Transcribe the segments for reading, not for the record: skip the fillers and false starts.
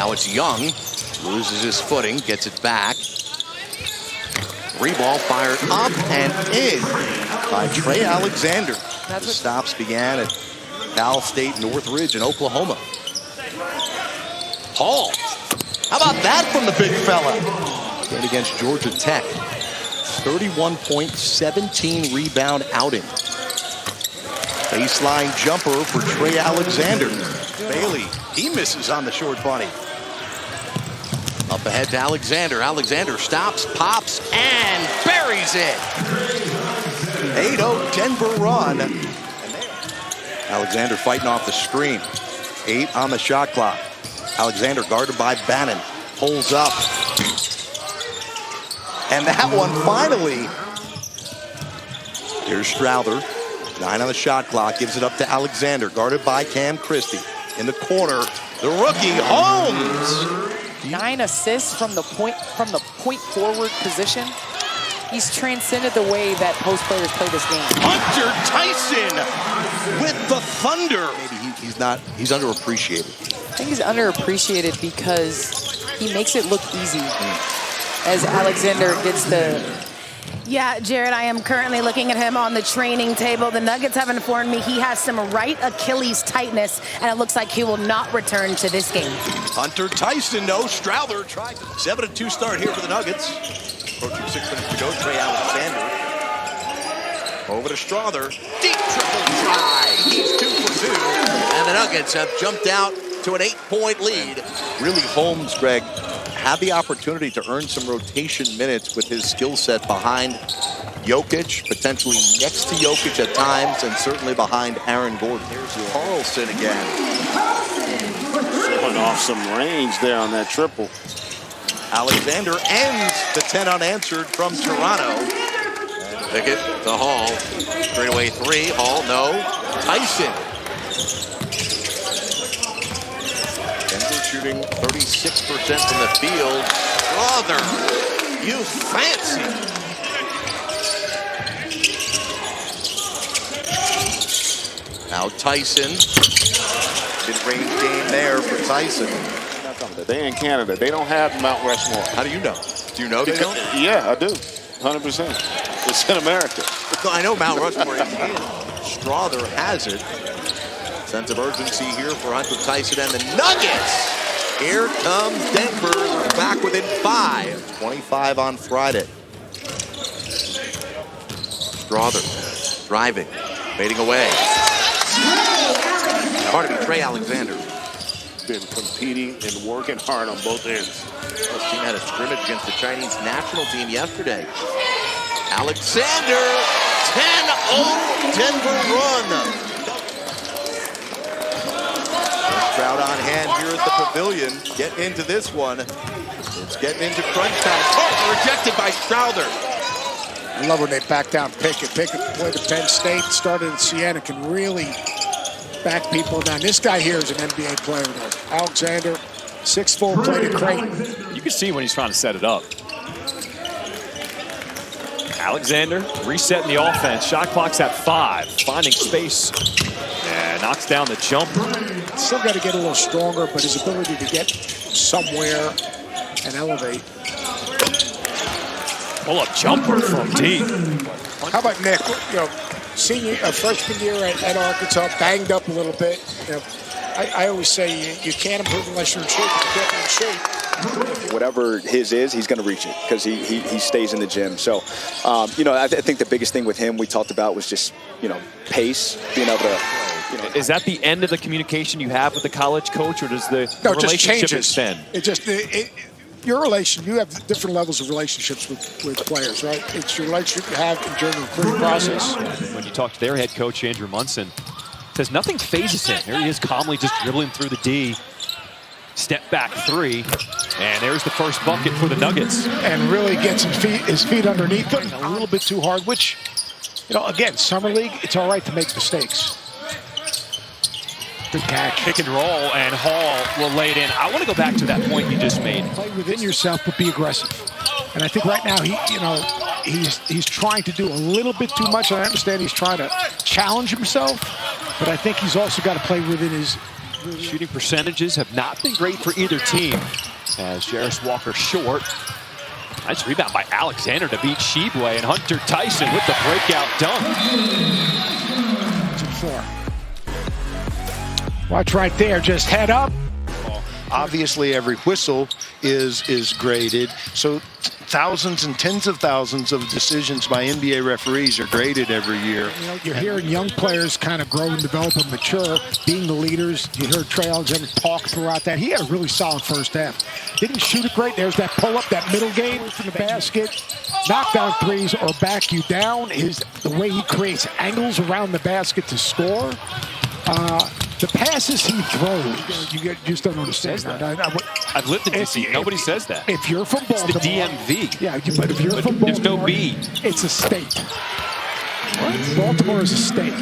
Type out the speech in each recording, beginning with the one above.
Now it's Young. Loses his footing, gets it back. Three ball fired up and in by Trey Alexander. The stops began at Cal State Northridge in Oklahoma. Hall. How about that from the big fella? Played against Georgia Tech. 31 point, 17 rebound outing. Baseline jumper for Trey Alexander. Bailey, he misses on the short bunny. Up ahead to Alexander. Alexander stops, pops, and buries it. 8-0 Denver run. Alexander fighting off the screen. 8 on the shot clock. Alexander guarded by Bannon. Pulls up. And that one finally. Here's Strawther. 9 on the shot clock. Gives it up to Alexander. Guarded by Cam Christie. In the corner, the rookie, Holmes. 9 assists from the point forward position. He's transcended the way that post players play this game. Hunter Tyson with the thunder. Maybe he's underappreciated. I think he's underappreciated because he makes it look easy as Alexander gets the... Yeah, Jared, I am currently looking at him on the training table. The Nuggets have informed me he has some right Achilles tightness, and it looks like he will not return to this game. Hunter Tyson, no. Strawther tried. 7-2 start here for the Nuggets. Approaching 6 minutes to go. Trey Alexander. Over to Strawther. Deep triple try. He's 2 for 2. And the Nuggets have jumped out to an 8-point lead. Really, Holmes, Greg, had the opportunity to earn some rotation minutes with his skill set behind Jokic, potentially next to Jokic at times, and certainly behind Aaron Gordon. Here's Carlson again. Showing off some range there on that triple. Alexander ends the 10 unanswered from Toronto. Pickett to Hall. Straightaway 3. Hall, no. Tyson. Denver shooting 36% from the field. Strawther, you fancy. Now Tyson. Mid-range game there for Tyson. They in Canada. They don't have Mount Rushmore. How do you know? Do you know they don't? Yeah, I do. 100%. It's in America. I know Mount Rushmore is in. Strawther has it. Sense of urgency here for Hunter Tyson and the Nuggets. Here comes Denver. They're back within 5. 25 on Friday. Strawther driving, fading away. Pardon me, Trey Alexander. Been competing and working hard on both ends. This team had a scrimmage against the Chinese national team yesterday. Alexander, 10-0 Denver run. Crowd on hand here at the Pavilion. Get into this one. It's getting into crunch time. Oh, rejected by Strawther. I love when they back down Pickett. Pickett played at Penn State, started at Siena, can really back people down. This guy here is an NBA player, though. Alexander, 6'4", played at Creighton. You can see when he's trying to set it up. Alexander resetting the offense. Shot clock's at 5. Finding space. Yeah, knocks down the jumper. Still got to get a little stronger, but his ability to get somewhere and elevate. Pull-up jumper from deep. How about Nick? You know, freshman year at Arkansas, banged up a little bit. You know, I always say you can't improve unless you're in shape. You can't be in shape. Whatever his is, he's going to reach it because he stays in the gym. So, you know, I think the biggest thing with him we talked about was just, you know, pace, being able to. You know, is that the end of the communication you have with the college coach, or does the no, relationship just extend? You have different levels of relationships with players, right? It's your relationship you have during the recruiting process. When you talk to their head coach, Andrew Munson, says nothing phases him. Here he is calmly just dribbling through the D. Step back 3, and there's the first bucket for the Nuggets. And really gets his feet underneath him a little bit too hard, which, you know, again, summer league, it's all right to make mistakes. Good catch. Pick and roll, and Hall will lay it in. I want to go back to that point you just made. Play within yourself, but be aggressive. And I think right now he's trying to do a little bit too much. I understand he's trying to challenge himself, but I think he's also got to play within his Shooting percentages have not been great for either team. As Jarris Walker short. Nice rebound by Alexander to beat Sheboy, and Hunter Tyson with the breakout dunk. 2-4. Watch right there, just head up. Obviously, every whistle is graded, so thousands and tens of thousands of decisions by NBA referees are graded every year. You know, you're hearing young players kind of grow and develop and mature, being the leaders. You heard Trey Alexander talk throughout that. He had a really solid first half. Didn't shoot it great. There's that pull-up, that middle game from the basket. Knockdown threes or back you down is the way he creates angles around the basket to score. The passes he throws, you just don't understand. I've lived in DC. Nobody says that. If you're from Baltimore, it's the DMV. Yeah, but if you're from Baltimore, there's no B. It's a state. Baltimore is a state.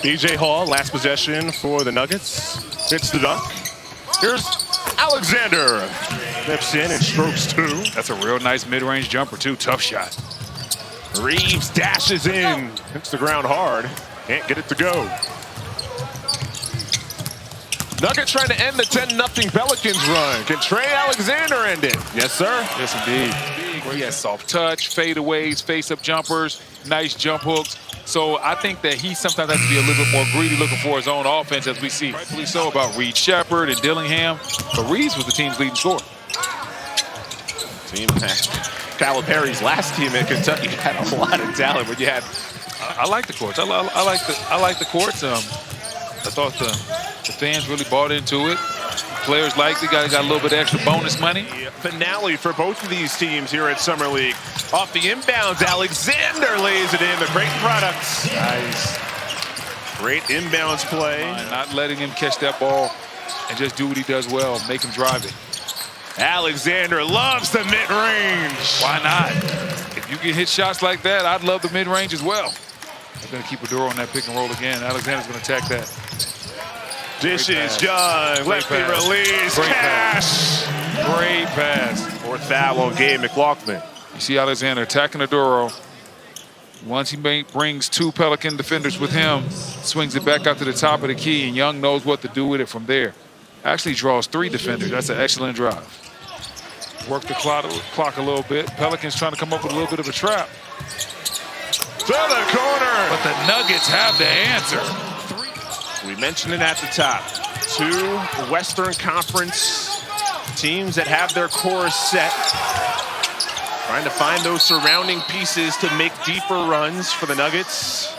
DJ Hall, last possession for the Nuggets. Hits the dunk. Here's Alexander. Steps in and strokes two. That's a real nice mid-range jumper, too. Tough shot. Reeves dashes in. Hits the ground hard. Can't get it to go. Nuggets trying to end the 10-0 Pelicans run. Can Trey Alexander end it? Yes, sir. Yes, indeed. Where he has soft touch, fadeaways, face-up jumpers, nice jump hooks. So I think that he sometimes has to be a little bit more greedy looking for his own offense, as we see rightfully so about Reed Shepard and Dillingham. But Reeves was the team's leading scorer. Team Calipari's last team in Kentucky had a lot of talent, but you had. I like the courts. I like the courts. I thought the fans really bought into it. Players liked it. Got a little bit of extra bonus money. Finale for both of these teams here at Summer League. Off the inbounds, Alexander lays it in. The great products. Nice. Great inbounds play. Not letting him catch that ball and just do what he does well. Make him drive it. Alexander loves the mid-range. Why not? If you can hit shots like that, I'd love the mid-range as well. They're going to keep a door on that pick and roll again. Alexander's going to attack that. Dishes done. Lefty release. Great Cash. Great pass. Fourth foul on Gabe McLaughlin. You see Alexander attacking the Doro. Once he brings two Pelican defenders with him, swings it back out to the top of the key, and Young knows what to do with it from there. Actually draws three defenders. That's an excellent drive. Work the clock a little bit. Pelicans trying to come up with a little bit of a trap. To the corner. But the Nuggets have the answer. We mentioned it at the top. Two Western Conference teams that have their core set. Trying to find those surrounding pieces to make deeper runs for the Nuggets.